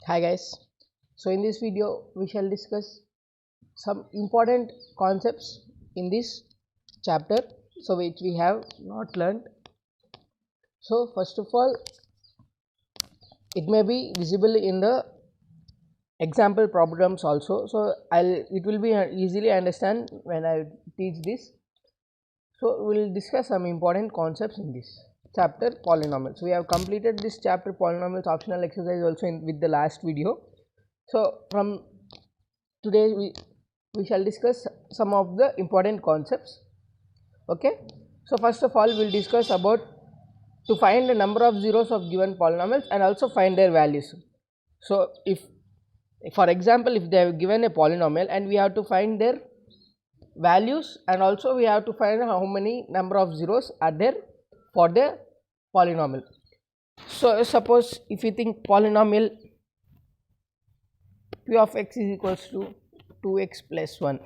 Hi guys, so in this video we shall discuss some important concepts in this chapter, so which we have not learned. So first of all, it may be visible in the example problems also, so it will be easily understand when I teach this. So we will discuss some important concepts in this chapter, polynomials. We have completed this chapter polynomials optional exercise also with the last video. So from today we shall discuss some of the important concepts. Okay, so first of all we'll discuss about to find the number of zeros of given polynomials and also find their values. So if for example if they have given a polynomial and we have to find their values, and also we have to find how many number of zeros are there for the polynomial. So suppose if you think polynomial p of x is equals to 2x plus 1.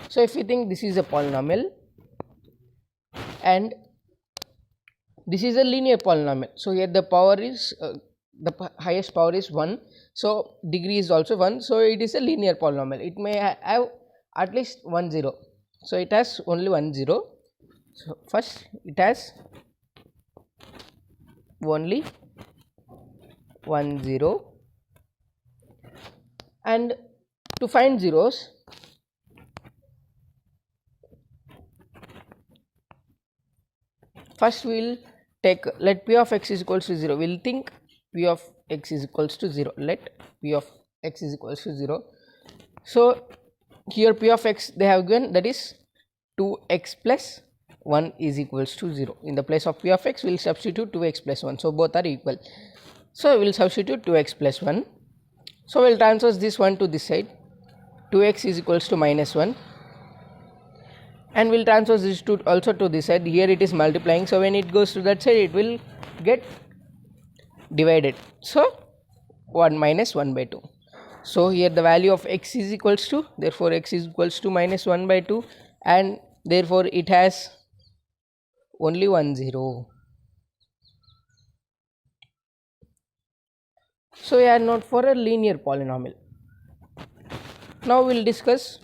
So if you think this is a polynomial and this is a linear polynomial, so here the power is the highest power is 1, so degree is also 1, so it is a linear polynomial. It may have at least 1 0, so it has only 1 0. So first it has only 1 0, and to find zeros first we will take, let p of x is equals to 0, we will think p of x is equals to 0, let p of x is equals to 0. So here p of x they have given, that is 2x plus 1 is equals to 0. In the place of p of x we will substitute 2x plus 1, so both are equal. So we will substitute 2x plus 1. So we will transfer this one to this side, 2x is equals to minus 1, and we will transfer this to also to this side. Here it is multiplying, so when it goes to that side it will get divided, so 1 minus 1 by 2. So here the value of x is equals to, therefore x is equals to minus 1 by 2, and therefore it has only 1 0. So we are not for a linear polynomial. Now we will discuss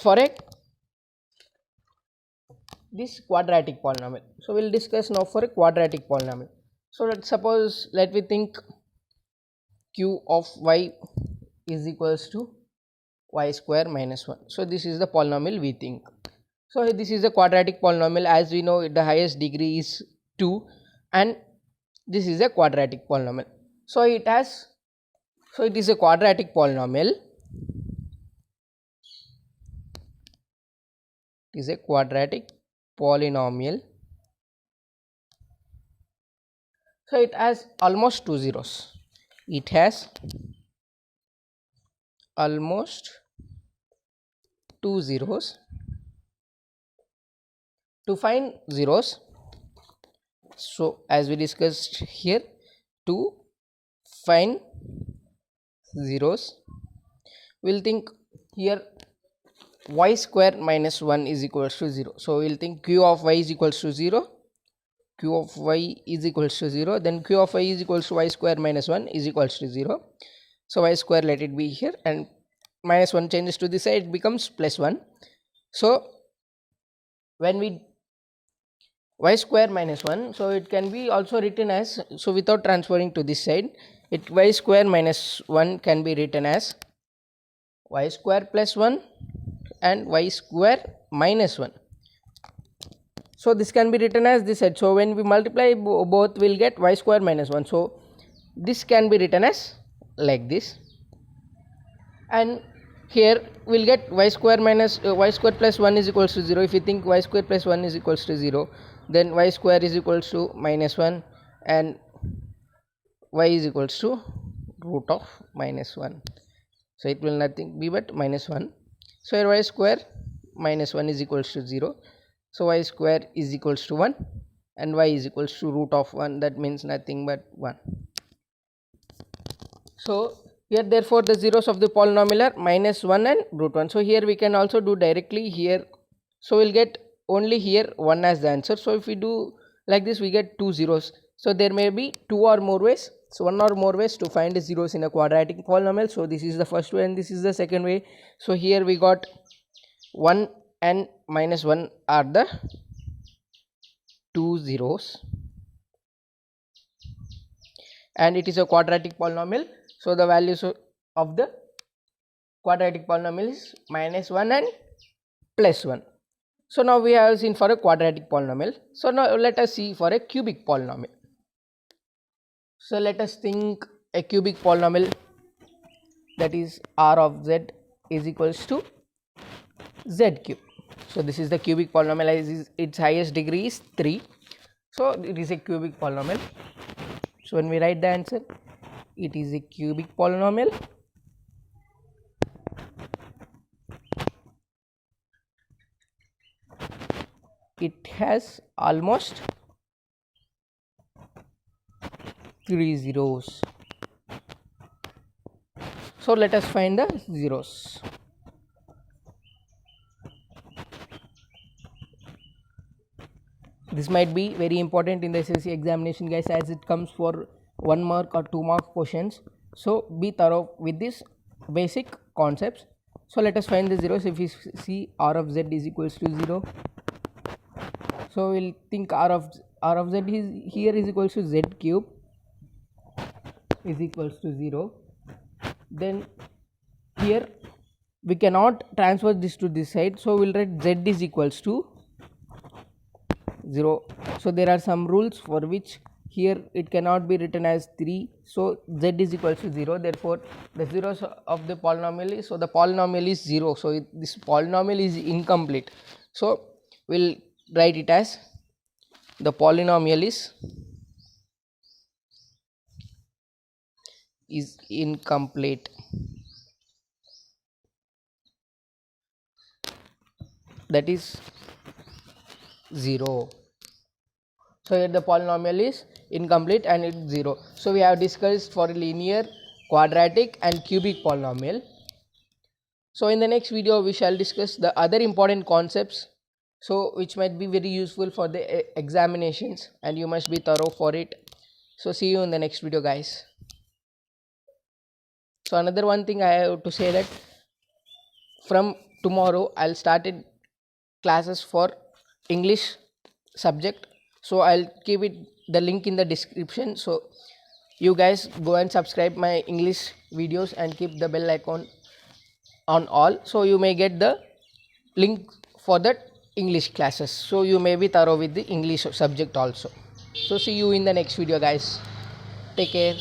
for a this quadratic polynomial. So we will discuss now for a quadratic polynomial. So let's suppose, let me think q of y is equals to y square minus 1. So this is the polynomial we think. So this is a quadratic polynomial, as we know the highest degree is 2, and this is a quadratic polynomial. So it has, so it is a quadratic polynomial, it is a quadratic polynomial. So it has almost 2 zeros, it has almost 2 zeros. To find zeros, so as we discussed here, to find zeros we will think here y square minus 1 is equals to 0. So we will think q of y is equals to 0, q of y is equals to 0, then q of y is equals to y square minus 1 is equals to 0. So y square, let it be here, and minus 1 changes to this side, it becomes plus 1. So when we y square minus 1, so it can be also written as, so without transferring to this side, it y square minus 1 can be written as y square plus 1 and y square minus 1. So this can be written as this side, so when we multiply both we will get y square minus 1, so this can be written as like this, and here we will get y square minus y square plus 1 is equals to 0. If you think y square plus 1 is equals to 0, then y square is equals to minus 1 and y is equals to root of minus 1, so it will nothing be but minus 1. So here y square minus 1 is equals to 0, so y square is equals to 1 and y is equals to root of 1, that means nothing but 1. So here therefore the zeros of the polynomial are minus 1 and root 1. So here we can also do directly here, so we will get only here 1 as the answer. So if we do like this we get 2 zeros, so there may be 2 or more ways. So one or more ways to find the zeros in a quadratic polynomial. So this is the first way and this is the second way. So here we got 1 and minus 1 are the two zeros, and it is a quadratic polynomial. So the values of the quadratic polynomial is minus 1 and plus 1. So now we have seen for a quadratic polynomial. So now let us see for a cubic polynomial. So let us think a cubic polynomial, that is r of z is equals to z cube. So this is the cubic polynomial, its highest degree is 3. So it is a cubic polynomial. So when we write the answer, it is a cubic polynomial. It has almost 3 zeros. So let us find the zeros. This might be very important in the SSC examination, guys, as it comes for 1 mark or 2 mark questions. So be thorough with these basic concepts. So let us find the zeros. If we see r of z is equals to 0, so we'll think r of z is here is equals to z cube is equals to 0. Then here we cannot transfer this to this side, so we'll write z is equals to 0. So there are some rules for which here it cannot be written as 3. So z is equals to 0. Therefore the zeros of the polynomial is, so the polynomial is 0. So this polynomial is incomplete. So we'll write it as the polynomial is incomplete. That is 0. So here the polynomial is incomplete and it's 0. So we have discussed for linear, quadratic and cubic polynomial. So in the next video we shall discuss the other important concepts, so which might be very useful for the examinations, and you must be thorough for it. So see you in the next video, guys. So another one thing I have to say, that from tomorrow I'll start classes for English subject. So I'll keep the link in the description. So you guys go and subscribe my English videos and keep the bell icon on all, so you may get the link for that English classes. So you may be thorough with the English subject also. So see you in the next video, guys. Take care.